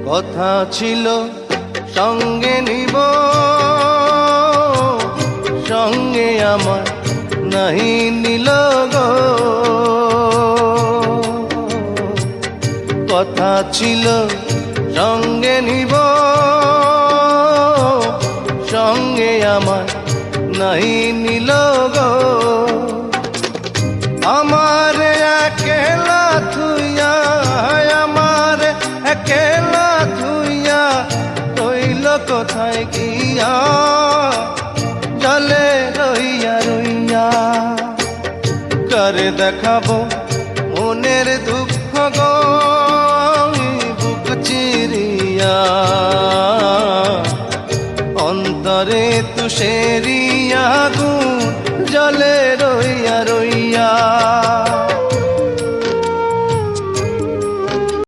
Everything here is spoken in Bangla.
কথা ছিল সঙ্গে নিব, সঙ্গে আমার নাহি নিল গো। কথা ছিল সঙ্গে নিব, সঙ্গে আমার নাহি নিল গো। আমার একেলা থুইয়া, আমার একেলা থুইয়া রইল কোথায় গিয়া, জলে রইয়া রইয়া। কারে দেখাবো